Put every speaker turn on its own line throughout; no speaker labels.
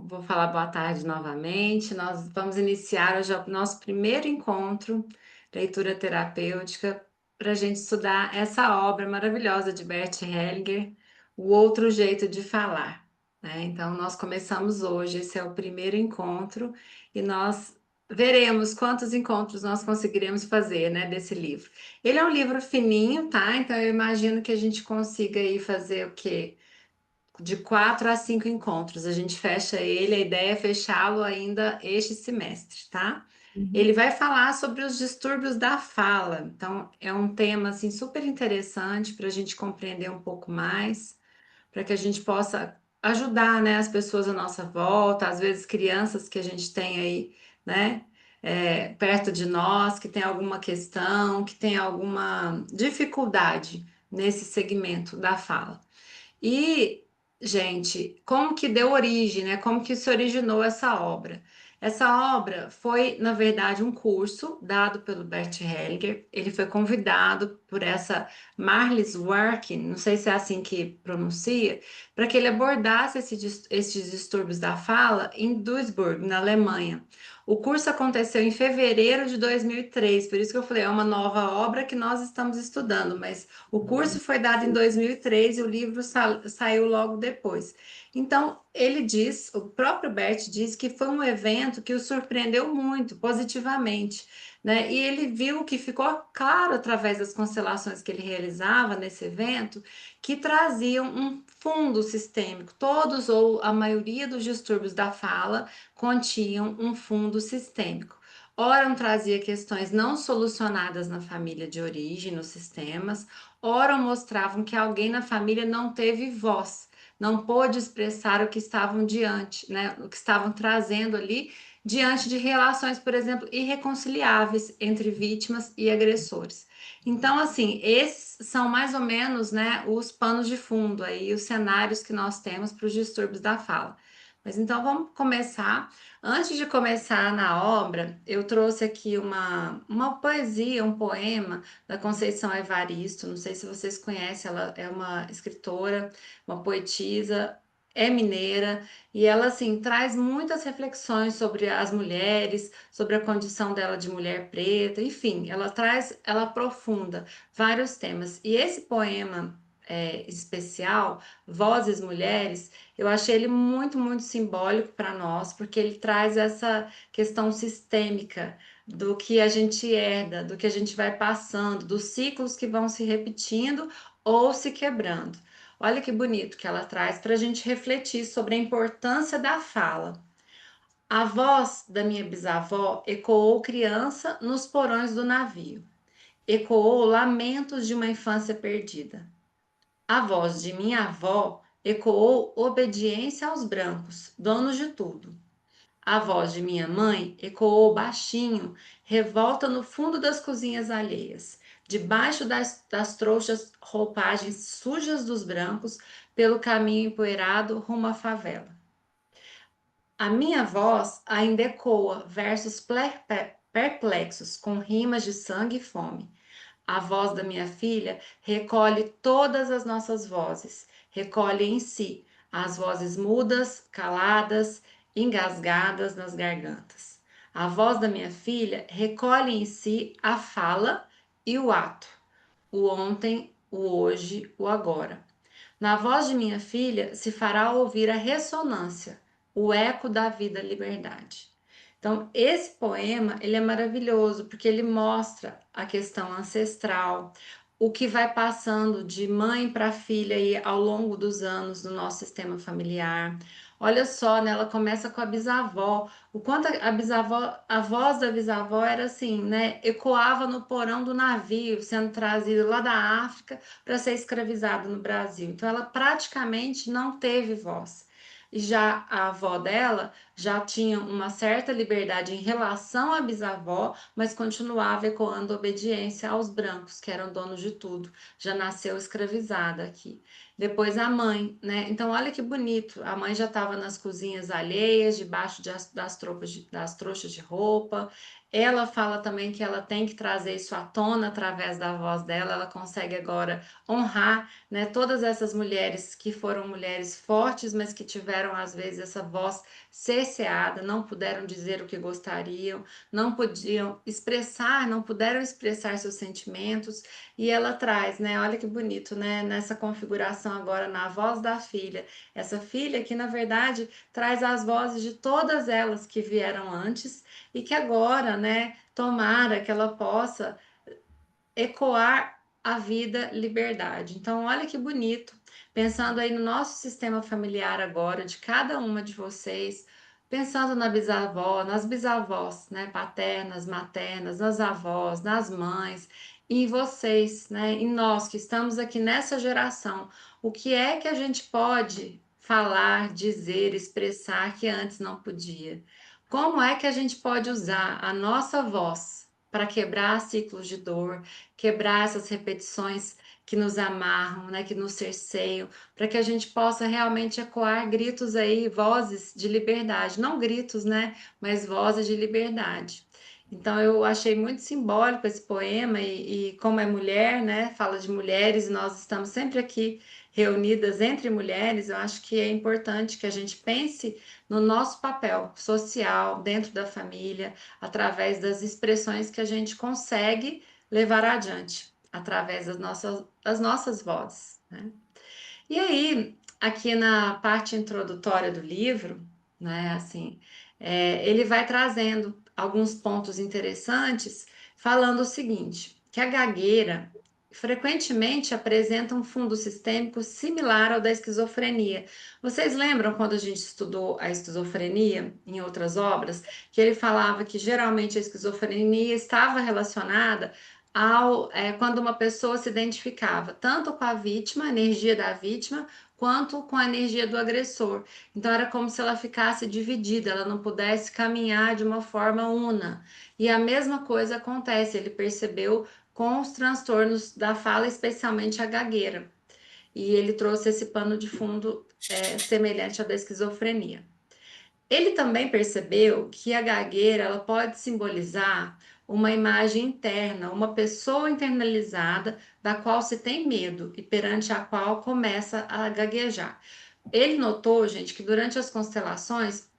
vou falar boa tarde novamente. Nós vamos iniciar hoje o nosso primeiro encontro, leitura terapêutica, para a gente estudar essa obra maravilhosa de Bert Hellinger, O Outro Jeito de Falar, né? Então, nós começamos hoje, esse é o primeiro encontro, e nós veremos quantos encontros nós conseguiremos fazer, né, desse livro. Ele é um livro fininho, tá? Então, eu imagino que a gente consiga aí fazer o quê? De 4 a 5 encontros. A gente fecha ele, a ideia é fechá-lo ainda este semestre, tá? Ele
Uhum.
vai falar sobre os distúrbios da fala. Então, é um tema assim super interessante para a gente compreender um pouco mais, para que a gente possa ajudar, né, as pessoas à nossa volta, às vezes crianças que a gente tem aí, né, perto de nós, que tem alguma questão, que tem alguma dificuldade nesse segmento da fala. E, gente, como que deu origem, né? Como que se originou essa obra? Essa obra foi, na verdade, um curso dado pelo Bert Hellinger. Ele foi convidado por essa Marlies Working, não sei se é assim que pronuncia, para que ele abordasse esses distúrbios da fala em Duisburg, na Alemanha. O curso aconteceu em fevereiro de 2003, por isso que eu falei, é uma nova obra que nós estamos estudando, mas o curso foi dado em 2003 e o livro saiu logo depois. Então, ele diz, o próprio Bert diz que foi um evento que o surpreendeu muito, positivamente, né? E ele viu que ficou claro através das constelações que ele realizava nesse evento que traziam um fundo sistêmico. Todos ou a maioria dos distúrbios da fala continham um fundo sistêmico. Ora, trazia questões não solucionadas na família de origem, nos sistemas, ora mostravam que alguém na família não teve voz, não pôde expressar o que estavam diante, né, o que estavam trazendo ali diante de relações, por exemplo, irreconciliáveis entre vítimas e agressores. Então, assim, esses são mais ou menos, né, os panos de fundo aí, os cenários que nós temos para os distúrbios da fala. Mas então vamos começar. Antes de começar na obra, eu trouxe aqui uma poesia, um poema da Conceição Evaristo. Não sei se vocês conhecem, ela é uma escritora, uma poetisa, é mineira, e ela, assim, traz muitas reflexões sobre as mulheres, sobre a condição dela de mulher preta, enfim, ela aprofunda vários temas. E esse poema especial, Vozes Mulheres, eu achei ele muito, muito simbólico para nós, porque ele traz essa questão sistêmica do que a gente herda, do que a gente vai passando, dos ciclos que vão se repetindo ou se quebrando. Olha que bonito que ela traz para a gente refletir sobre a importância da fala. A voz da minha bisavó ecoou criança nos porões do navio, ecoou lamentos de uma infância perdida. A voz de minha avó ecoou obediência aos brancos, donos de tudo. A voz de minha mãe ecoou baixinho, revolta no fundo das cozinhas alheias, debaixo das trouxas roupagens sujas dos brancos, pelo caminho empoeirado rumo à favela. A minha voz ainda ecoa versos perplexos, com rimas de sangue e fome. A voz da minha filha recolhe todas as nossas vozes, recolhe em si as vozes mudas, caladas, engasgadas nas gargantas. A voz da minha filha recolhe em si a fala e o ato, o ontem, o hoje, o agora. Na voz de minha filha se fará ouvir a ressonância, o eco da vida liberdade. Então, esse poema, ele é maravilhoso porque ele mostra a questão ancestral, o que vai passando de mãe para filha aí ao longo dos anos do nosso sistema familiar. Olha só, né? Ela começa com a bisavó. O quanto a bisavó, a voz da bisavó era assim, né? Ecoava no porão do navio, sendo trazido lá da África para ser escravizado no Brasil. Então, ela praticamente não teve voz. E já a avó dela já tinha uma certa liberdade em relação à bisavó, mas continuava ecoando obediência aos brancos, que eram donos de tudo. Já nasceu escravizada aqui. Depois a mãe, né? Então, olha que bonito. A mãe já estava nas cozinhas alheias, debaixo das trouxas de roupa. Ela fala também que ela tem que trazer isso à tona através da voz dela, ela consegue agora honrar, né, todas essas mulheres que foram mulheres fortes, mas que tiveram às vezes essa voz cerceada, não puderam dizer o que gostariam, não podiam expressar, não puderam expressar seus sentimentos, e ela traz, né, olha que bonito, né, nessa configuração agora na voz da filha, essa filha que na verdade traz as vozes de todas elas que vieram antes e que agora, né, tomara que ela possa ecoar a vida liberdade. Então, olha que bonito, pensando aí no nosso sistema familiar agora, de cada uma de vocês, pensando na bisavó, nas bisavós, né, paternas, maternas, nas avós, nas mães, e em vocês, né, em nós que estamos aqui nessa geração, o que é que a gente pode falar, dizer, expressar que antes não podia? Como é que a gente pode usar a nossa voz para quebrar ciclos de dor, quebrar essas repetições que nos amarram, né, que nos cerceiam, para que a gente possa realmente ecoar gritos aí, vozes de liberdade, não gritos, né, mas vozes de liberdade. Então eu achei muito simbólico esse poema e como é mulher, né, fala de mulheres e nós estamos sempre aqui reunidas entre mulheres, eu acho que é importante que a gente pense no nosso papel social dentro da família, através das expressões que a gente consegue levar adiante através das nossas vozes, né? E aí, aqui na parte introdutória do livro, né, assim, ele vai trazendo alguns pontos interessantes, falando o seguinte, que a gagueira frequentemente apresenta um fundo sistêmico similar ao da esquizofrenia. Vocês lembram quando a gente estudou a esquizofrenia em outras obras, que ele falava que geralmente a esquizofrenia estava relacionada quando uma pessoa se identificava tanto com a vítima, a energia da vítima, quanto com a energia do agressor. Então era como se ela ficasse dividida, ela não pudesse caminhar de uma forma una. E a mesma coisa acontece, ele percebeu com os transtornos da fala, especialmente a gagueira. E ele trouxe esse pano de fundo semelhante à da esquizofrenia. Ele também percebeu que a gagueira ela pode simbolizar uma imagem interna, uma pessoa internalizada da qual se tem medo e perante a qual começa a gaguejar. Ele notou, gente, que durante as constelações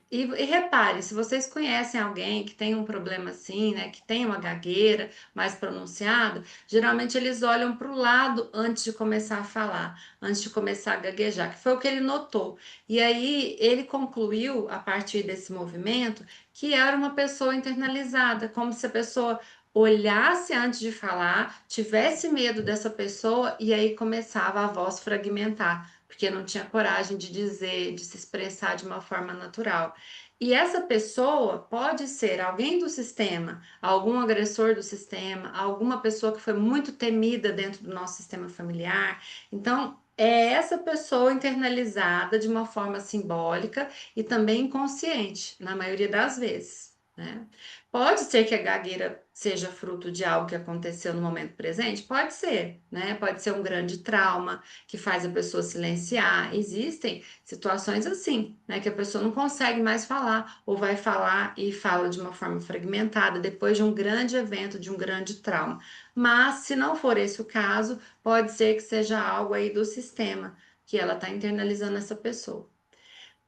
e repare, se vocês conhecem alguém que tem um problema assim, né, que tem uma gagueira mais pronunciada, geralmente eles olham para o lado antes de começar a falar, antes de começar a gaguejar, que foi o que ele notou. E aí ele concluiu, a partir desse movimento, que era uma pessoa internalizada, como se a pessoa olhasse antes de falar, tivesse medo dessa pessoa e aí começava a voz fragmentar, porque não tinha coragem de dizer, de se expressar de uma forma natural. E essa pessoa pode ser alguém do sistema, algum agressor do sistema, alguma pessoa que foi muito temida dentro do nosso sistema familiar. Então, é essa pessoa internalizada de uma forma simbólica e também inconsciente, na maioria das vezes, né? Pode ser que a gagueira seja fruto de algo que aconteceu no momento presente? Pode ser, né? Pode ser um grande trauma que faz a pessoa silenciar. Existem situações assim, né, que a pessoa não consegue mais falar, ou vai falar e fala de uma forma fragmentada depois de um grande evento, de um grande trauma. Mas, se não for esse o caso, pode ser que seja algo aí do sistema, que ela está internalizando essa pessoa.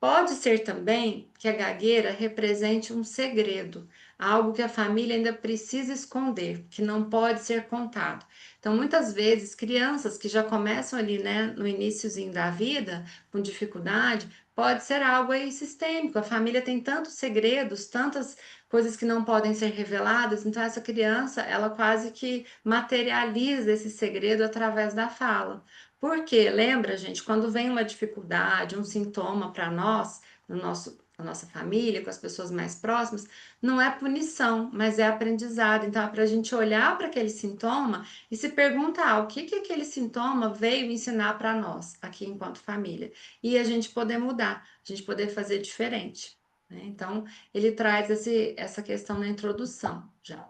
Pode ser também que a gagueira represente um segredo, algo que a família ainda precisa esconder, que não pode ser contado. Então, muitas vezes, crianças que já começam ali, né, no iniciozinho da vida, com dificuldade, pode ser algo aí sistêmico. A família tem tantos segredos, tantas coisas que não podem ser reveladas, então essa criança, ela quase que materializa esse segredo através da fala. Porque, lembra, gente, quando vem uma dificuldade, um sintoma para nós, no nosso, na nossa família, com as pessoas mais próximas, não é punição, mas é aprendizado. Então, é para a gente olhar para aquele sintoma e se perguntar o que que aquele sintoma veio ensinar para nós, aqui enquanto família, e a gente poder mudar, a gente poder fazer diferente, né? Então, ele traz essa questão na introdução já.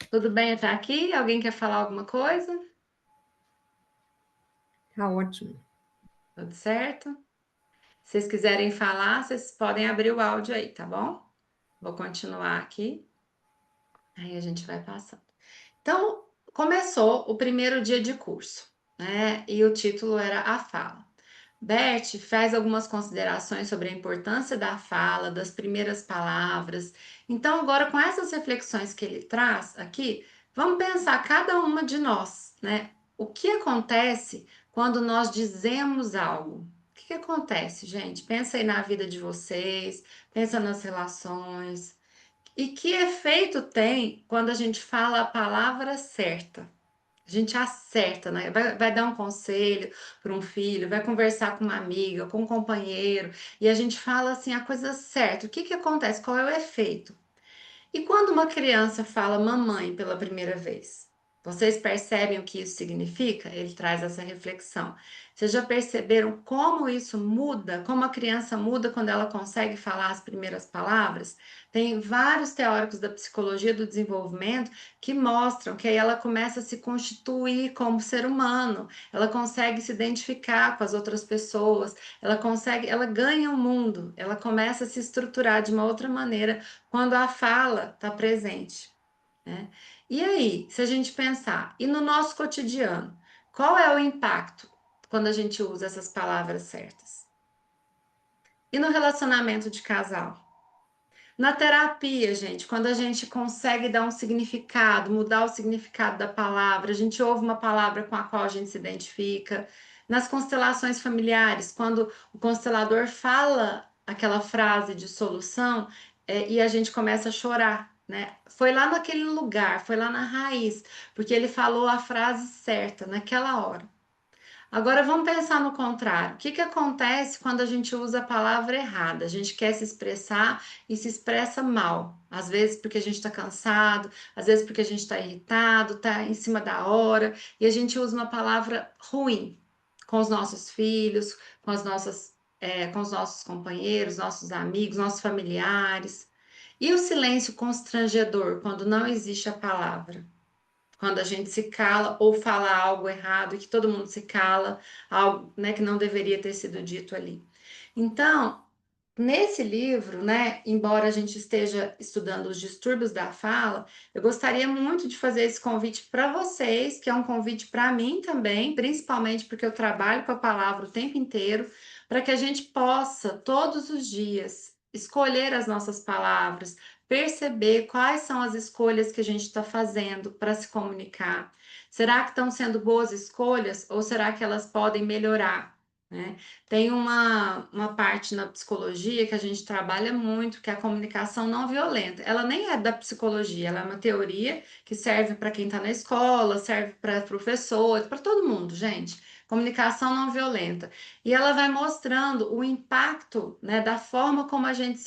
Tudo bem até aqui? Alguém quer falar alguma coisa?
Tá ótimo.
Tudo certo? Se vocês quiserem falar, vocês podem abrir o áudio aí, tá bom? Vou continuar aqui. Aí a gente vai passando. Então, começou o primeiro dia de curso, né? E o título era A Fala. Bert faz algumas considerações sobre a importância da fala, das primeiras palavras. Então, agora, com essas reflexões que ele traz aqui, vamos pensar cada uma de nós, né? O que acontece quando nós dizemos algo? O que acontece, gente? Pensa aí na vida de vocês, pensa nas relações. E que efeito tem quando a gente fala a palavra certa? A gente acerta, né? Vai dar um conselho para um filho, vai conversar com uma amiga, com um companheiro, e a gente fala assim a coisa certa. O que que acontece? Qual é o efeito? E quando uma criança fala mamãe pela primeira vez? Vocês percebem o que isso significa? Ele traz essa reflexão. Vocês já perceberam como isso muda? Como a criança muda quando ela consegue falar as primeiras palavras? Tem vários teóricos da psicologia do desenvolvimento que mostram que aí ela começa a se constituir como ser humano, ela consegue se identificar com as outras pessoas, ela consegue, ela ganha o mundo, ela começa a se estruturar de uma outra maneira quando a fala está presente, né? E aí, se a gente pensar, e no nosso cotidiano, qual é o impacto quando a gente usa essas palavras certas? E no relacionamento de casal? Na terapia, gente, quando a gente consegue dar um significado, mudar o significado da palavra, a gente ouve uma palavra com a qual a gente se identifica. Nas constelações familiares, quando o constelador fala aquela frase de solução, e a gente começa a chorar, né? Foi lá naquele lugar, foi lá na raiz, porque ele falou a frase certa naquela hora. Agora vamos pensar no contrário. O que que acontece quando a gente usa a palavra errada? A gente quer se expressar e se expressa mal. Às vezes porque a gente está cansado, às vezes porque a gente está irritado, está em cima da hora, e a gente usa uma palavra ruim com os nossos filhos, com as nossas, com os nossos companheiros, nossos amigos, nossos familiares. E o silêncio constrangedor, quando não existe a palavra? Quando a gente se cala ou fala algo errado e que todo mundo se cala, algo, né, que não deveria ter sido dito ali. Então, nesse livro, né, embora a gente esteja estudando os distúrbios da fala, eu gostaria muito de fazer esse convite para vocês, que é um convite para mim também, principalmente porque eu trabalho com a palavra o tempo inteiro, para que a gente possa todos os dias escolher as nossas palavras, perceber quais são as escolhas que a gente está fazendo para se comunicar. Será que estão sendo boas escolhas ou será que elas podem melhorar, né? Tem uma parte na psicologia que a gente trabalha muito, que é a comunicação não violenta. Ela nem é da psicologia, ela é uma teoria que serve para quem está na escola, serve para professores, para todo mundo, gente. Comunicação não violenta. E ela vai mostrando o impacto, né, da forma como a gente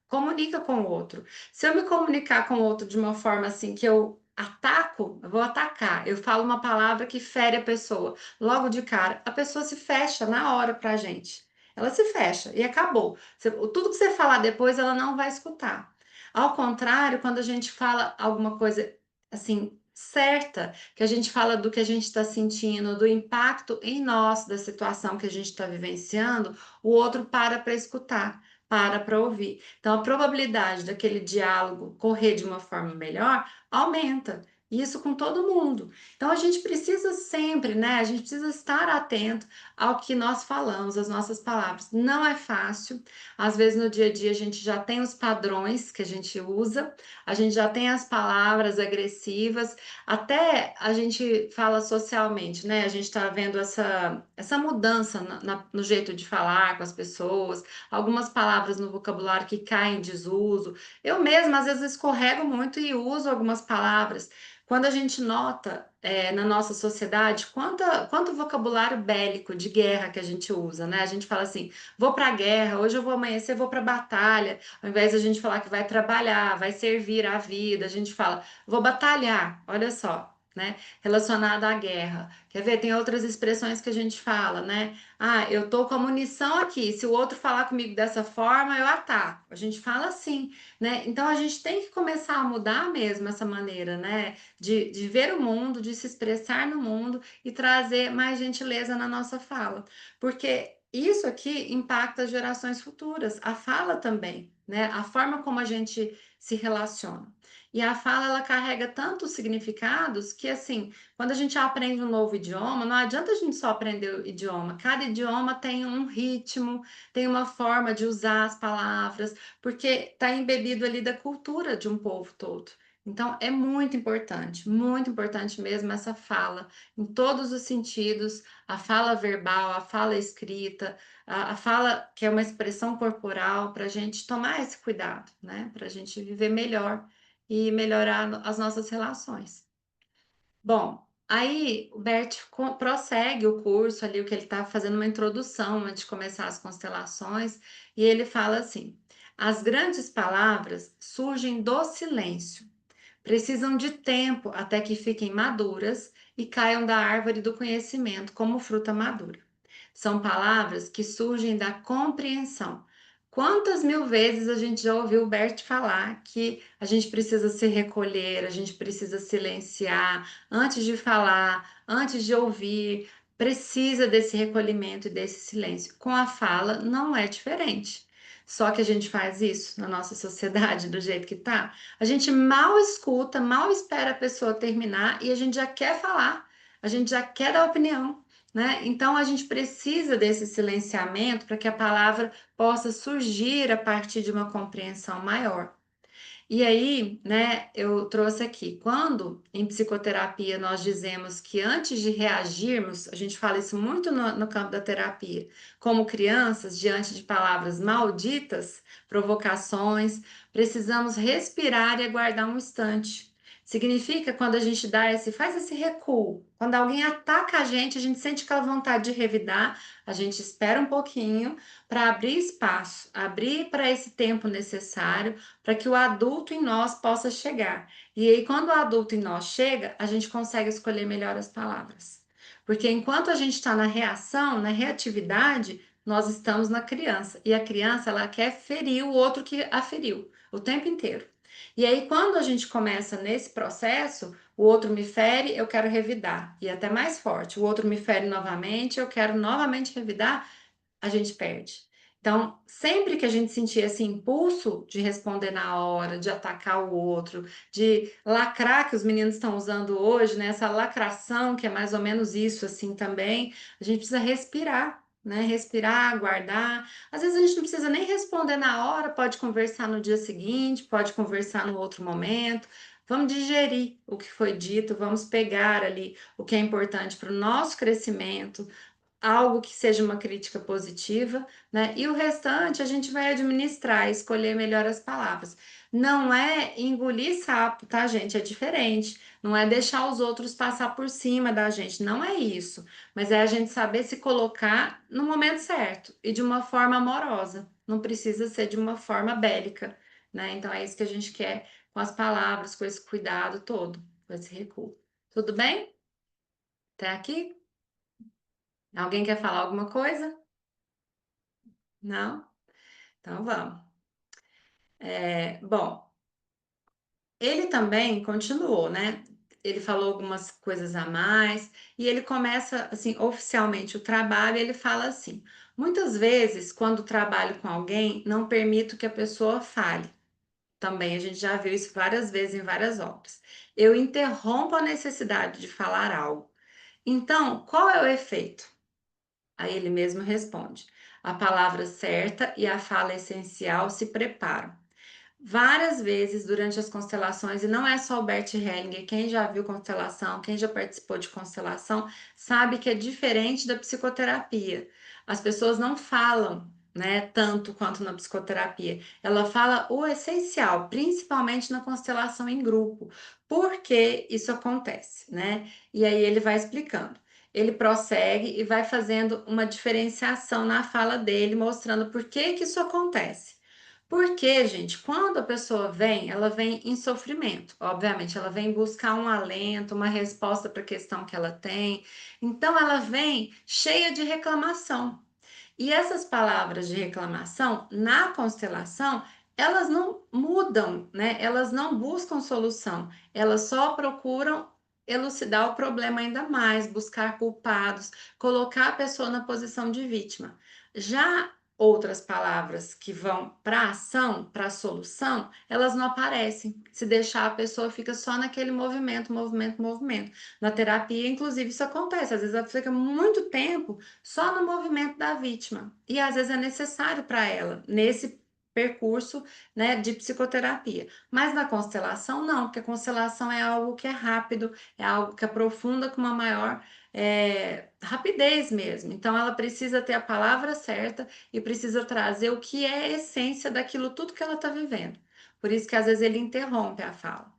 comunica com o outro. Se eu me comunicar com o outro de uma forma assim que eu ataco, eu vou atacar, eu falo uma palavra que fere a pessoa, logo de cara, a pessoa se fecha na hora pra gente. Ela se fecha e acabou. Tudo que você falar depois, ela não vai escutar. Ao contrário, quando a gente fala alguma coisa assim certa, que a gente fala do que a gente está sentindo, do impacto em nós da situação que a gente está vivenciando, o outro para escutar, para ouvir. Então, a probabilidade daquele diálogo correr de uma forma melhor aumenta. Isso com todo mundo. Então, a gente precisa sempre, né? A gente precisa estar atento ao que nós falamos, as nossas palavras. Não é fácil. Às vezes, no dia a dia, a gente já tem os padrões que a gente usa, a gente já tem as palavras agressivas, até a gente fala socialmente, né? A gente está vendo essa mudança no jeito de falar com as pessoas, algumas palavras no vocabulário que caem em desuso. Eu mesma, às vezes, escorrego muito e uso algumas palavras. Quando a gente nota na nossa sociedade quanto vocabulário bélico de guerra que a gente usa, né? A gente fala assim: vou para a guerra, hoje eu vou amanhecer, vou para a batalha. Ao invés de a gente falar que vai trabalhar, vai servir à vida, a gente fala: vou batalhar. Olha só. Né, relacionada à guerra. Quer ver? Tem outras expressões que a gente fala, né? Ah, eu tô com a munição aqui. Se o outro falar comigo dessa forma, eu ataco. A gente fala assim, né? Então a gente tem que começar a mudar mesmo essa maneira, né? De ver o mundo, de se expressar no mundo e trazer mais gentileza na nossa fala. Porque isso aqui impacta as gerações futuras, a fala também, né? A forma como a gente se relaciona. E a fala, ela carrega tantos significados que, assim, quando a gente aprende um novo idioma, não adianta a gente só aprender o idioma. Cada idioma tem um ritmo, tem uma forma de usar as palavras, porque está embebido ali da cultura de um povo todo. Então, é muito importante mesmo essa fala, em todos os sentidos, a fala verbal, a fala escrita, a fala que é uma expressão corporal, para a gente tomar esse cuidado, né? Para a gente viver melhor e melhorar as nossas relações. Bom, aí o Bert prossegue o curso ali, o que ele está fazendo uma introdução antes de começar as constelações, e ele fala assim: as grandes palavras surgem do silêncio. Precisam de tempo até que fiquem maduras e caiam da árvore do conhecimento como fruta madura. São palavras que surgem da compreensão. Quantas mil vezes a gente já ouviu o Bert falar que a gente precisa se recolher, a gente precisa silenciar antes de falar, antes de ouvir, precisa desse recolhimento e desse silêncio. Com a fala não é diferente. Só que a gente faz isso na nossa sociedade do jeito que tá. A gente mal escuta, mal espera a pessoa terminar e a gente já quer falar, a gente já quer dar opinião, né? Então a gente precisa desse silenciamento para que a palavra possa surgir a partir de uma compreensão maior. E aí, né, eu trouxe aqui, quando em psicoterapia nós dizemos que antes de reagirmos, a gente fala isso muito no campo da terapia, como crianças, diante de palavras malditas, provocações, precisamos respirar e aguardar um instante. Significa quando a gente faz esse recuo, quando alguém ataca a gente sente aquela vontade de revidar, a gente espera um pouquinho para abrir espaço, abrir para esse tempo necessário para que o adulto em nós possa chegar. E aí, quando o adulto em nós chega, a gente consegue escolher melhor as palavras. Porque enquanto a gente está na reação, na reatividade, nós estamos na criança. E a criança, ela quer ferir o outro que a feriu o tempo inteiro. E aí, quando a gente começa nesse processo, o outro me fere, eu quero revidar. E até mais forte. O outro me fere novamente, eu quero novamente revidar, a gente perde. Então, sempre que a gente sentir esse impulso de responder na hora, de atacar o outro, de lacrar, que os meninos estão usando hoje, né? Essa lacração, que é mais ou menos isso assim também, a gente precisa respirar, né? Respirar, aguardar. Às vezes a gente não precisa nem responder na hora, pode conversar no dia seguinte, pode conversar no outro momento. Vamos digerir o que foi dito, vamos pegar ali o que é importante para o nosso crescimento, algo que seja uma crítica positiva, né? E o restante a gente vai administrar, escolher melhor as palavras. Não é engolir sapo, tá, gente? É diferente. Não é deixar os outros passar por cima da gente, não é isso. Mas é a gente saber se colocar no momento certo e de uma forma amorosa. Não precisa ser de uma forma bélica, né? Então é isso que a gente quer com as palavras, com esse cuidado todo, com esse recuo. Tudo bem? Até aqui? Alguém quer falar alguma coisa? Não? Então vamos. Bom, ele também continuou, né? Ele falou algumas coisas a mais e ele começa, assim, oficialmente o trabalho. Ele fala assim: muitas vezes, quando trabalho com alguém, não permito que a pessoa fale. Também a gente já viu isso várias vezes em várias obras. Eu interrompo a necessidade de falar algo. Então, qual é o efeito? Aí ele mesmo responde: a palavra certa e a fala essencial se preparam. Várias vezes durante as constelações, e não é só o Bert Hellinger, quem já viu constelação, quem já participou de constelação, sabe que é diferente da psicoterapia. As pessoas não falam, né, tanto quanto na psicoterapia. Ela fala o essencial, principalmente na constelação em grupo. Por que isso acontece, né? E aí ele vai explicando. Ele prossegue e vai fazendo uma diferenciação na fala dele, mostrando por que que isso acontece. Porque, gente, quando a pessoa vem, ela vem em sofrimento. Obviamente, ela vem buscar um alento, uma resposta para a questão que ela tem. Então, ela vem cheia de reclamação. E essas palavras de reclamação, na constelação, elas não mudam, né? Elas não buscam solução. Elas só procuram elucidar o problema ainda mais, buscar culpados, colocar a pessoa na posição de vítima. Já outras palavras que vão para a ação, para a solução, elas não aparecem. Se deixar, a pessoa fica só naquele movimento, movimento, movimento. Na terapia, inclusive, isso acontece. Às vezes ela fica muito tempo só no movimento da vítima. E às vezes é necessário para ela, nesse percurso, né, de psicoterapia. Mas na constelação, não, porque a constelação é algo que é rápido, é algo que aprofunda com uma maior rapidez mesmo. Então, ela precisa ter a palavra certa e precisa trazer o que é a essência daquilo tudo que ela está vivendo. Por isso que às vezes ele interrompe a fala.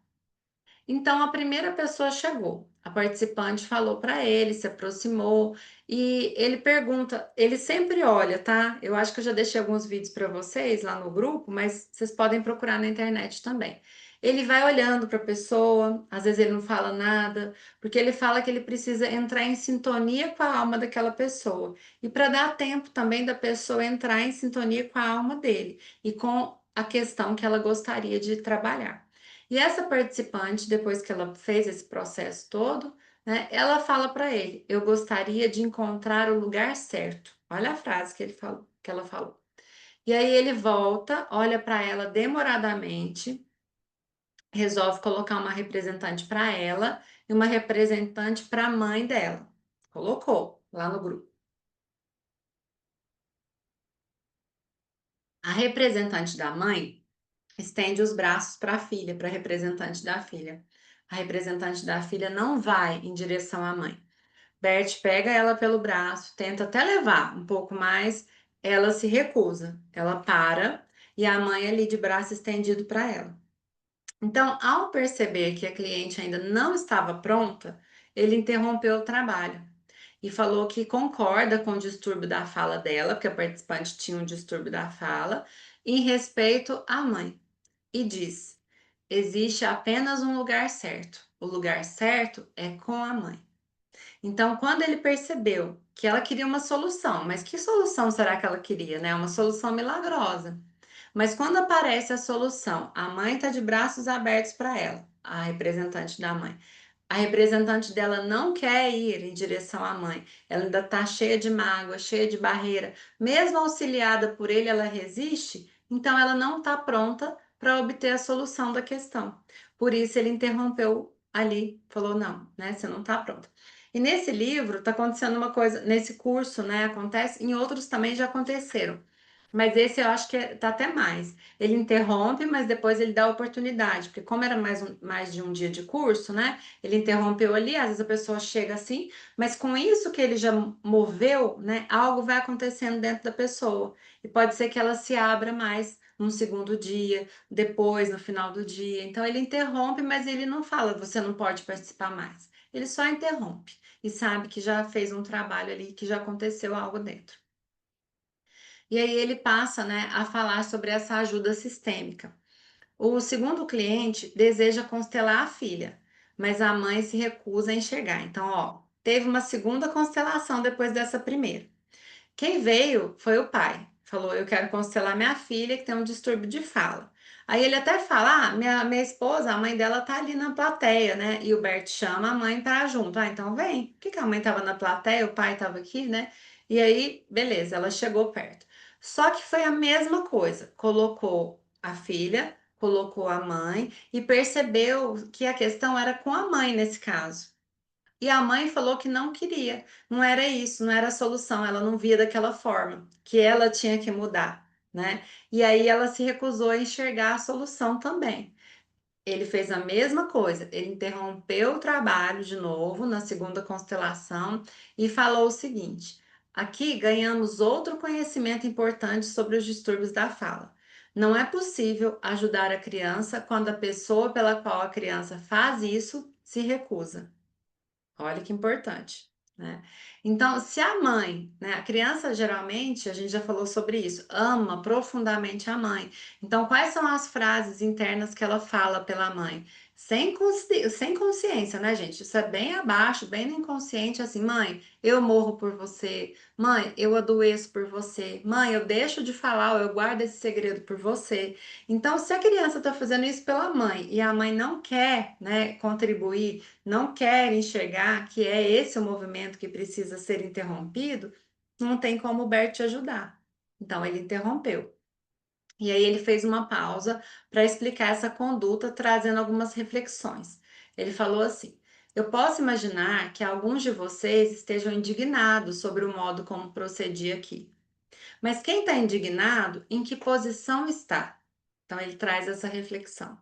Então, a primeira pessoa chegou. A participante falou para ele, se aproximou e ele pergunta. Ele sempre olha, tá? Eu acho que eu já deixei alguns vídeos para vocês lá no grupo, mas vocês podem procurar na internet também. Ele vai olhando para a pessoa, às vezes ele não fala nada, porque ele fala que ele precisa entrar em sintonia com a alma daquela pessoa. E para dar tempo também da pessoa entrar em sintonia com a alma dele e com a questão que ela gostaria de trabalhar. E essa participante, depois que ela fez esse processo todo, né, ela fala para ele: Eu gostaria de encontrar o lugar certo. Olha a frase que ele falou, que ela falou. E aí ele volta, olha para ela demoradamente, resolve colocar uma representante para ela e uma representante para a mãe dela. Colocou lá no grupo. A representante da mãe estende os braços para a filha, para a representante da filha. A representante da filha não vai em direção à mãe. Bert pega ela pelo braço, tenta até levar um pouco mais, ela se recusa. Ela para e a mãe ali de braço estendido para ela. Então, ao perceber que a cliente ainda não estava pronta, ele interrompeu o trabalho e falou que concorda com o distúrbio da fala dela, porque a participante tinha um distúrbio da fala, em respeito à mãe e diz: existe apenas um lugar certo. O lugar certo é com a mãe. Então, quando ele percebeu que ela queria uma solução, mas que solução será que ela queria, né? Uma solução milagrosa. Mas quando aparece a solução, a mãe está de braços abertos para ela, a representante da mãe. A representante dela não quer ir em direção à mãe. Ela ainda está cheia de mágoa, cheia de barreira. Mesmo auxiliada por ele, ela resiste. Então, ela não está pronta para obter a solução da questão. Por isso, ele interrompeu ali, falou: não, né? Você não está pronta. E nesse livro está acontecendo uma coisa, nesse curso, né? Acontece, em outros também já aconteceram. Mas esse eu acho que tá até mais. Ele interrompe, mas depois ele dá oportunidade, porque como era mais de um dia de curso, né? Ele interrompeu ali, às vezes a pessoa chega assim, mas com isso que ele já moveu, né? Algo vai acontecendo dentro da pessoa. E pode ser que ela se abra mais num segundo dia, depois, no final do dia. Então ele interrompe, mas ele não fala, você não pode participar mais. Ele só interrompe e sabe que já fez um trabalho ali, que já aconteceu algo dentro. E aí ele passa, né, a falar sobre essa ajuda sistêmica. O segundo cliente deseja constelar a filha, mas a mãe se recusa a enxergar. Então, ó, teve uma segunda constelação depois dessa primeira. Quem veio foi o pai. Falou: Eu quero constelar minha filha que tem um distúrbio de fala. Aí ele até fala: minha esposa, a mãe dela tá ali na plateia, né? E o Bert chama a mãe para junto. Ah, então vem. Por que que a mãe tava na plateia, o pai tava aqui, né? E aí, beleza, ela chegou perto. Só que foi a mesma coisa. Colocou a filha, colocou a mãe e percebeu que a questão era com a mãe nesse caso. E a mãe falou que não queria, não era isso, não era a solução, ela não via daquela forma, que ela tinha que mudar, né? E aí ela se recusou a enxergar a solução também. Ele fez a mesma coisa, ele interrompeu o trabalho de novo na segunda constelação e falou o seguinte: aqui ganhamos outro conhecimento importante sobre os distúrbios da fala. Não é possível ajudar a criança quando a pessoa pela qual a criança faz isso se recusa. Olha que importante, né? Então, se a mãe, né, a criança geralmente, a gente já falou sobre isso, ama profundamente a mãe. Então, quais são as frases internas que ela fala pela mãe? Sem consciência, né, gente? Isso é bem abaixo, bem no inconsciente, assim, mãe, eu morro por você. Mãe, eu adoeço por você. Mãe, eu deixo de falar, ou eu guardo esse segredo por você. Então, se a criança está fazendo isso pela mãe e a mãe não quer, né, contribuir, não quer enxergar que é esse o movimento que precisa ser interrompido, não tem como o Bert te ajudar. Então ele interrompeu. E aí ele fez uma pausa para explicar essa conduta, trazendo algumas reflexões. Ele falou assim: Eu posso imaginar que alguns de vocês estejam indignados sobre o modo como procedi aqui. Mas quem está indignado, em que posição está? Então ele traz essa reflexão.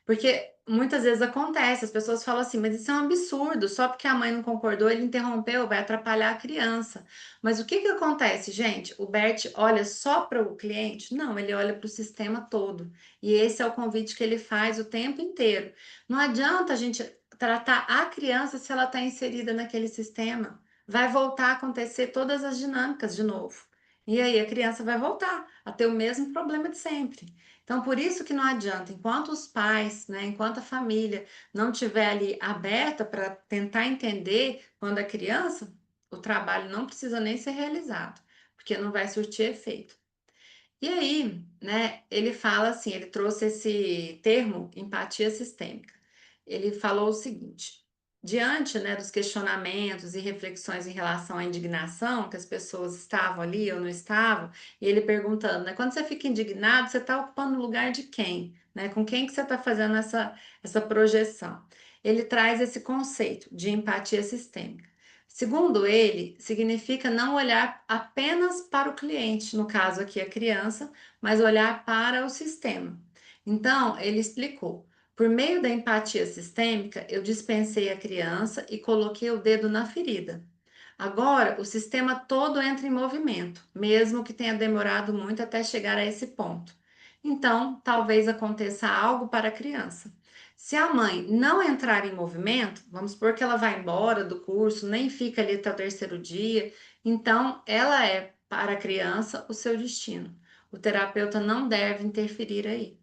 Porque muitas vezes acontece, as pessoas falam assim, mas isso é um absurdo, só porque a mãe não concordou, ele interrompeu, vai atrapalhar a criança. Mas o que que acontece, gente? O Bert olha só para o cliente? Não, ele olha para o sistema todo. E esse é o convite que ele faz o tempo inteiro. Não adianta a gente tratar a criança se ela está inserida naquele sistema. Vai voltar a acontecer todas as dinâmicas de novo. E aí a criança vai voltar a ter o mesmo problema de sempre. Então, por isso que não adianta, enquanto os pais, né, enquanto a família não tiver ali aberta para tentar entender quando é criança, o trabalho não precisa nem ser realizado, porque não vai surtir efeito. E aí, né, ele fala assim, ele trouxe esse termo empatia sistêmica. Ele falou o seguinte: diante, né, dos questionamentos e reflexões em relação à indignação, que as pessoas estavam ali ou não estavam, e ele perguntando, né, quando você fica indignado, você está ocupando o lugar de quem? Né, com quem que você está fazendo essa projeção? Ele traz esse conceito de empatia sistêmica. Segundo ele, significa não olhar apenas para o cliente, no caso aqui a criança, mas olhar para o sistema. Então, ele explicou: por meio da empatia sistêmica, eu dispensei a criança e coloquei o dedo na ferida. Agora, o sistema todo entra em movimento, mesmo que tenha demorado muito até chegar a esse ponto. Então, talvez aconteça algo para a criança. Se a mãe não entrar em movimento, vamos supor que ela vai embora do curso, nem fica ali até o terceiro dia, então ela é para a criança o seu destino. O terapeuta não deve interferir aí.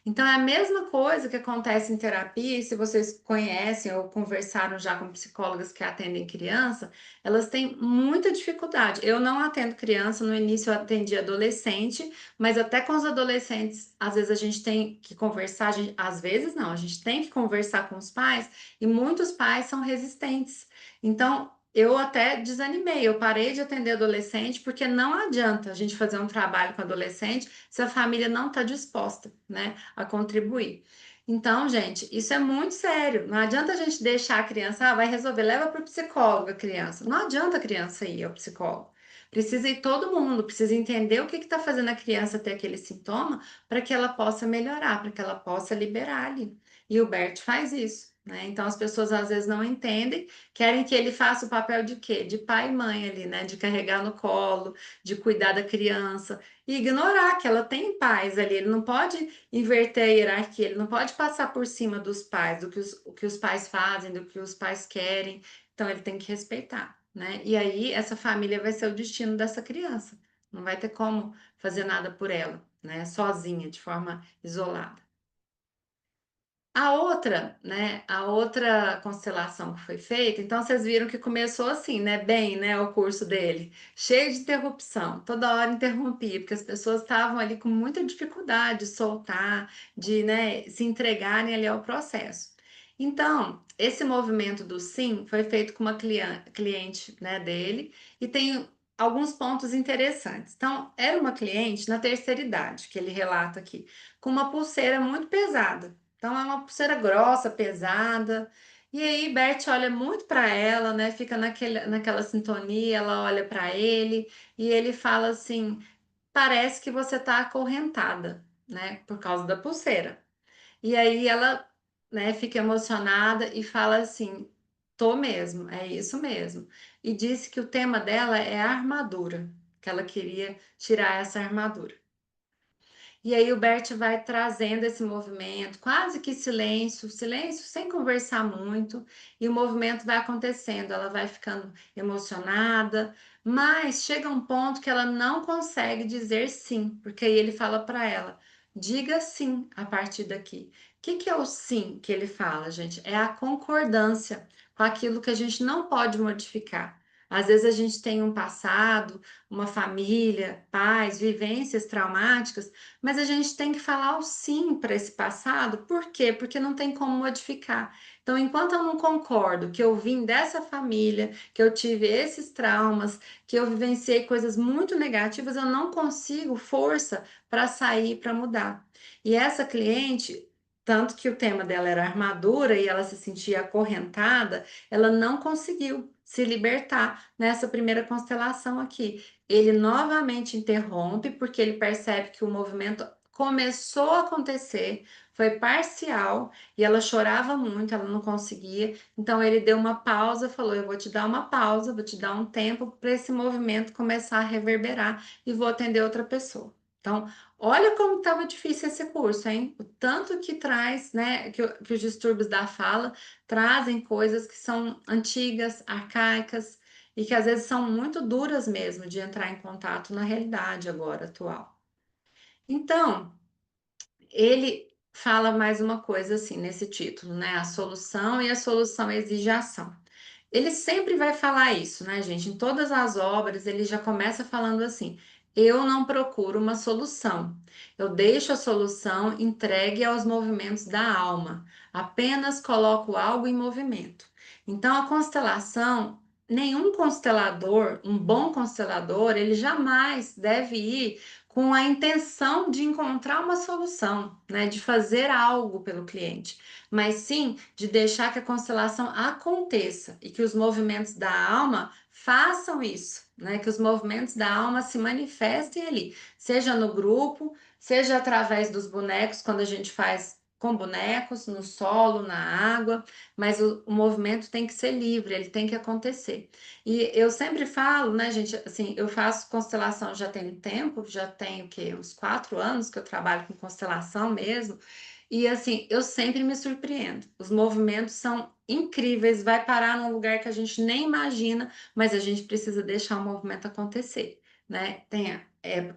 Então, é a mesma coisa que acontece em terapia, e se vocês conhecem ou conversaram já com psicólogas que atendem criança, elas têm muita dificuldade. Eu não atendo criança, no início eu atendi adolescente, mas até com os adolescentes, às vezes a gente tem que conversar, às vezes não, a gente tem que conversar com os pais, e muitos pais são resistentes. Então, eu até desanimei, eu parei de atender adolescente, porque não adianta a gente fazer um trabalho com adolescente se a família não está disposta, né, a contribuir. Então, gente, isso é muito sério. Não adianta a gente deixar a criança, vai resolver, leva para o psicólogo a criança. Não adianta a criança ir ao psicólogo. Precisa ir todo mundo, precisa entender o que está fazendo a criança ter aquele sintoma para que ela possa melhorar, para que ela possa liberar ali. E o Bert faz isso. Né? Então as pessoas às vezes não entendem, querem que ele faça o papel de quê? De pai e mãe ali, né? De carregar no colo, de cuidar da criança e ignorar que ela tem pais ali. Ele não pode inverter a hierarquia, ele não pode passar por cima dos pais, o que os pais fazem, do que os pais querem. Então ele tem que respeitar, né? E aí essa família vai ser o destino dessa criança. Não vai ter como fazer nada por ela, né? Sozinha, de forma isolada. A outra, né, a outra constelação que foi feita, então vocês viram que começou assim, né, bem, né, o curso dele, cheio de interrupção, toda hora interrompia, porque as pessoas estavam ali com muita dificuldade de soltar, de, né, se entregarem ali ao processo. Então, esse movimento do sim foi feito com uma cliente, né, dele, e tem alguns pontos interessantes. Então, era uma cliente na terceira idade, que ele relata aqui, com uma pulseira muito pesada. Então é uma pulseira grossa, pesada. E aí Bert olha muito para ela, né? Fica naquela sintonia, ela olha para ele e ele fala assim: "Parece que você tá acorrentada, né? Por causa da pulseira". E aí ela, né, fica emocionada e fala assim: "Tô mesmo, é isso mesmo". E disse que o tema dela é a armadura, que ela queria tirar essa armadura. E aí o Bert vai trazendo esse movimento, quase que silêncio, silêncio sem conversar muito, e o movimento vai acontecendo, ela vai ficando emocionada, mas chega um ponto que ela não consegue dizer sim, porque aí ele fala para ela: diga sim a partir daqui. O que que é o sim que ele fala, gente? É a concordância com aquilo que a gente não pode modificar. Às vezes a gente tem um passado, uma família, pais, vivências traumáticas, mas a gente tem que falar o sim para esse passado. Por quê? Porque não tem como modificar. Então, enquanto eu não concordo que eu vim dessa família, que eu tive esses traumas, que eu vivenciei coisas muito negativas, eu não consigo força para sair, para mudar. E essa cliente, tanto que o tema dela era armadura e ela se sentia acorrentada, ela não conseguiu se libertar nessa primeira constelação aqui. Ele novamente interrompe porque ele percebe que o movimento começou a acontecer, foi parcial e ela chorava muito, ela não conseguia. Então ele deu uma pausa, falou: "Eu vou te dar uma pausa, vou te dar um tempo para esse movimento começar a reverberar e vou atender outra pessoa." Então, olha como estava difícil esse curso, hein? O tanto que traz, né, que os distúrbios da fala trazem coisas que são antigas, arcaicas e que às vezes são muito duras mesmo de entrar em contato na realidade agora atual. Então, ele fala mais uma coisa assim nesse título, né? A solução, e a solução exige ação. Ele sempre vai falar isso, né, gente? Em todas as obras, ele já começa falando assim: eu não procuro uma solução, eu deixo a solução entregue aos movimentos da alma, apenas coloco algo em movimento. Então, a constelação, nenhum constelador, um bom constelador, ele jamais deve ir com a intenção de encontrar uma solução, né, de fazer algo pelo cliente, mas sim de deixar que a constelação aconteça e que os movimentos da alma façam isso, né, que os movimentos da alma se manifestem ali, seja no grupo, seja através dos bonecos, quando a gente faz com bonecos, no solo, na água, mas o movimento tem que ser livre, ele tem que acontecer. E eu sempre falo, né, gente, assim, eu faço constelação já tem tempo, já tem o quê? Uns 4 anos que eu trabalho com constelação mesmo. E assim, eu sempre me surpreendo. Os movimentos são incríveis, vai parar num lugar que a gente nem imagina, mas a gente precisa deixar o movimento acontecer, né?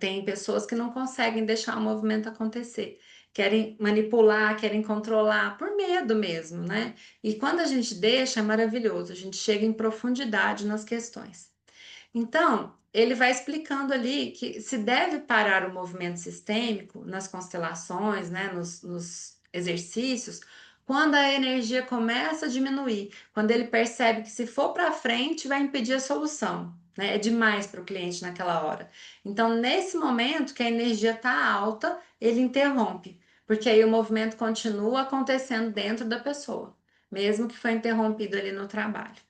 Tem pessoas que não conseguem deixar o movimento acontecer, querem manipular, querem controlar, por medo mesmo, né? E quando a gente deixa, é maravilhoso, a gente chega em profundidade nas questões. Então, ele vai explicando ali que se deve parar o movimento sistêmico nas constelações, né, nos exercícios, quando a energia começa a diminuir, quando ele percebe que se for para frente vai impedir a solução, né? É demais para o cliente naquela hora. Então, nesse momento que a energia está alta, ele interrompe, porque aí o movimento continua acontecendo dentro da pessoa, mesmo que foi interrompido ali no trabalho.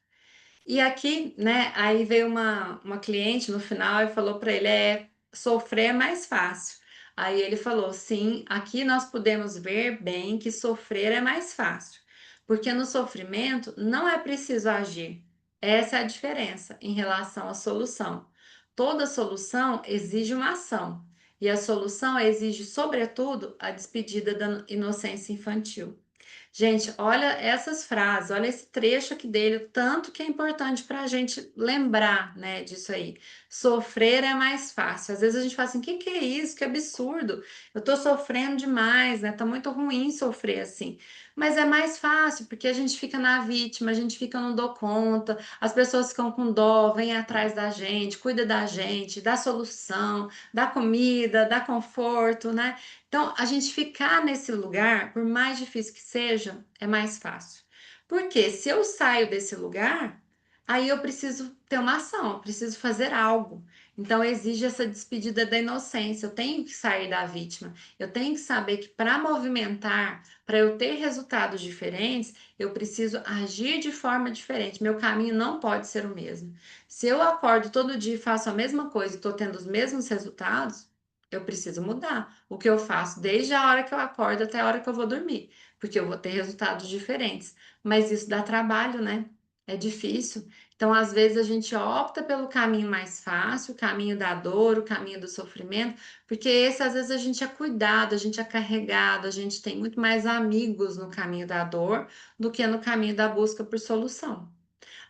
E aqui, né, aí veio uma cliente no final e falou para ele, sofrer é mais fácil. Aí ele falou, sim, aqui nós podemos ver bem que sofrer é mais fácil, porque no sofrimento não é preciso agir. Essa é a diferença em relação à solução. Toda solução exige uma ação, e a solução exige, sobretudo, a despedida da inocência infantil. Gente, olha essas frases, olha esse trecho aqui dele, o tanto que é importante para a gente lembrar, né, disso aí. Sofrer é mais fácil. Às vezes a gente fala assim, que é isso? Que absurdo. Eu tô sofrendo demais, né? Tá muito ruim sofrer assim. Mas é mais fácil, porque a gente fica na vítima, a gente fica não dou conta, as pessoas ficam com dó, vêm atrás da gente, cuida da gente, dá solução, dá comida, dá conforto, né? Então, a gente ficar nesse lugar, por mais difícil que seja, é mais fácil. Porque se eu saio desse lugar, aí eu preciso ter uma ação, eu preciso fazer algo. Então, exige essa despedida da inocência. Eu tenho que sair da vítima. Eu tenho que saber que para movimentar, para eu ter resultados diferentes, eu preciso agir de forma diferente. Meu caminho não pode ser o mesmo. Se eu acordo todo dia e faço a mesma coisa e estou tendo os mesmos resultados, eu preciso mudar o que eu faço desde a hora que eu acordo até a hora que eu vou dormir, porque eu vou ter resultados diferentes. Mas isso dá trabalho, né? É difícil. Então, às vezes, a gente opta pelo caminho mais fácil, o caminho da dor, o caminho do sofrimento, porque esse, às vezes, a gente é cuidado, a gente é carregado, a gente tem muito mais amigos no caminho da dor do que no caminho da busca por solução.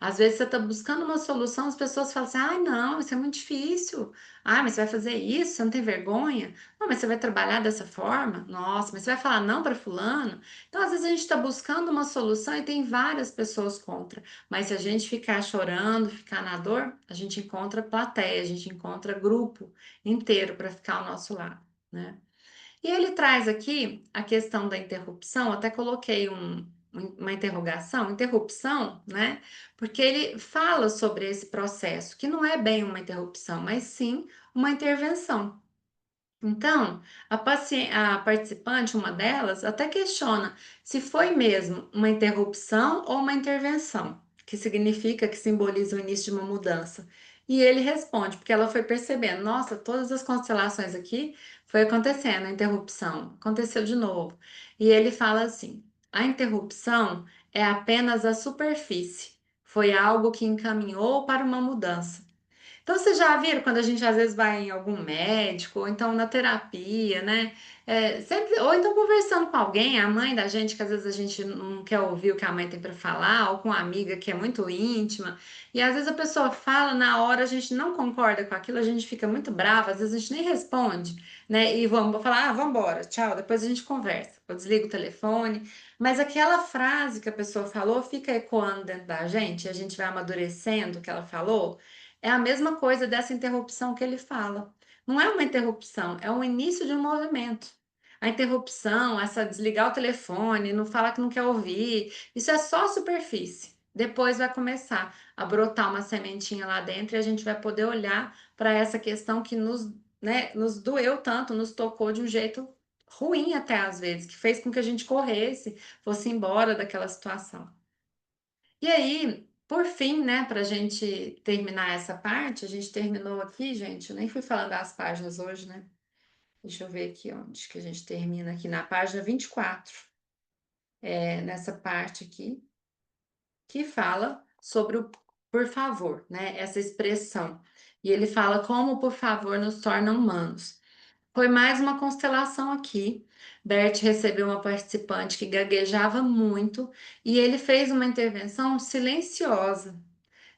Às vezes você está buscando uma solução, as pessoas falam assim: ai, não, isso é muito difícil. Ah, mas você vai fazer isso? Você não tem vergonha? Não, mas você vai trabalhar dessa forma? Nossa, mas você vai falar não para fulano? Então, às vezes a gente está buscando uma solução e tem várias pessoas contra. Mas se a gente ficar chorando, ficar na dor, a gente encontra plateia, a gente encontra grupo inteiro para ficar ao nosso lado, né? E ele traz aqui a questão da interrupção, até coloquei uma interrogação, interrupção, né? Porque ele fala sobre esse processo, que não é bem uma interrupção, mas sim uma intervenção. Então, a participante, uma delas, até questiona se foi mesmo uma interrupção ou uma intervenção, que significa, que simboliza o início de uma mudança. E ele responde, porque ela foi percebendo, nossa, todas as constelações aqui foi acontecendo, a interrupção, aconteceu de novo. E ele fala assim: a interrupção é apenas a superfície, foi algo que encaminhou para uma mudança. Então, vocês já viram quando a gente às vezes vai em algum médico, ou então na terapia, né? Sempre, ou então conversando com alguém, a mãe da gente, que às vezes a gente não quer ouvir o que a mãe tem para falar, ou com uma amiga que é muito íntima, e às vezes a pessoa fala, na hora a gente não concorda com aquilo, a gente fica muito brava, às vezes a gente nem responde, né? E vamos falar, vamos embora, tchau, depois a gente conversa. Eu desligo o telefone, mas aquela frase que a pessoa falou fica ecoando dentro da gente, e a gente vai amadurecendo o que ela falou. É a mesma coisa dessa interrupção que ele fala. Não é uma interrupção, é o início de um movimento. A interrupção, essa desligar o telefone, não falar que não quer ouvir, isso é só superfície. Depois vai começar a brotar uma sementinha lá dentro e a gente vai poder olhar para essa questão que nos, né, nos doeu tanto, nos tocou de um jeito ruim até às vezes, que fez com que a gente corresse, fosse embora daquela situação. E aí, por fim, né, para a gente terminar essa parte, a gente terminou aqui, gente. Eu nem fui falando das páginas hoje, né? Deixa eu ver aqui onde que a gente termina aqui na página 24, nessa parte aqui, que fala sobre o por favor, né? Essa expressão. E ele fala como o por favor nos torna humanos. Foi mais uma constelação aqui. Bert recebeu uma participante que gaguejava muito e ele fez uma intervenção silenciosa.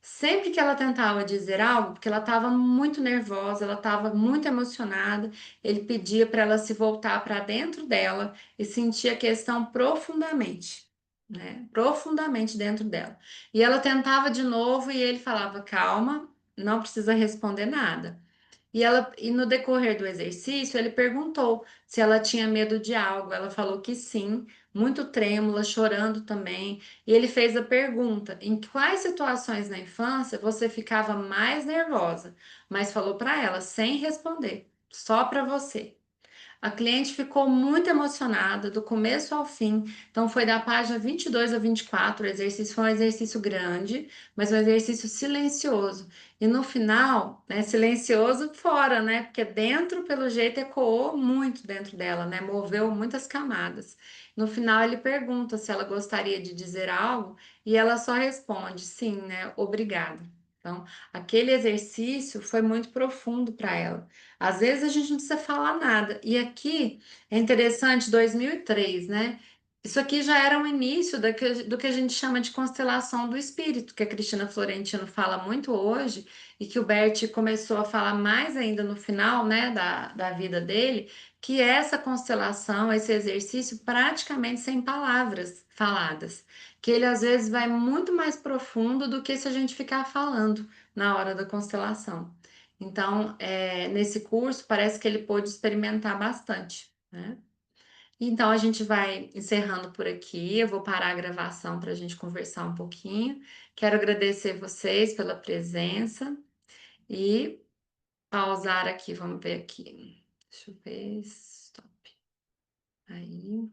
Sempre que ela tentava dizer algo, porque ela estava muito nervosa, ela estava muito emocionada, ele pedia para ela se voltar para dentro dela e sentir a questão profundamente, né? Profundamente dentro dela. E ela tentava de novo e ele falava: calma, não precisa responder nada. E no decorrer do exercício, ele perguntou se ela tinha medo de algo. Ela falou que sim, muito trêmula, chorando também. E ele fez a pergunta: em quais situações na infância você ficava mais nervosa? Mas falou para ela, sem responder, só para você. A cliente ficou muito emocionada do começo ao fim. Então, foi da página 22 a 24. O exercício foi um exercício grande, mas um exercício silencioso. E no final, né, silencioso fora, né? Porque dentro, pelo jeito, ecoou muito dentro dela, né? Moveu muitas camadas. No final, ele pergunta se ela gostaria de dizer algo e ela só responde sim, né? Obrigada. Então, aquele exercício foi muito profundo para ela. Às vezes a gente não precisa falar nada. E aqui é interessante, 2003, né? Isso aqui já era um início do que a gente chama de constelação do espírito, que a Cristina Florentino fala muito hoje, e que o Bert começou a falar mais ainda no final, né, da vida dele, que é essa constelação, esse exercício praticamente sem palavras faladas, que ele às vezes vai muito mais profundo do que se a gente ficar falando na hora da constelação. Então, nesse curso, parece que ele pôde experimentar bastante, né? Então, a gente vai encerrando por aqui. Eu vou parar a gravação para a gente conversar um pouquinho. Quero agradecer vocês pela presença e pausar aqui. Vamos ver aqui. Deixa eu ver. Stop. Aí.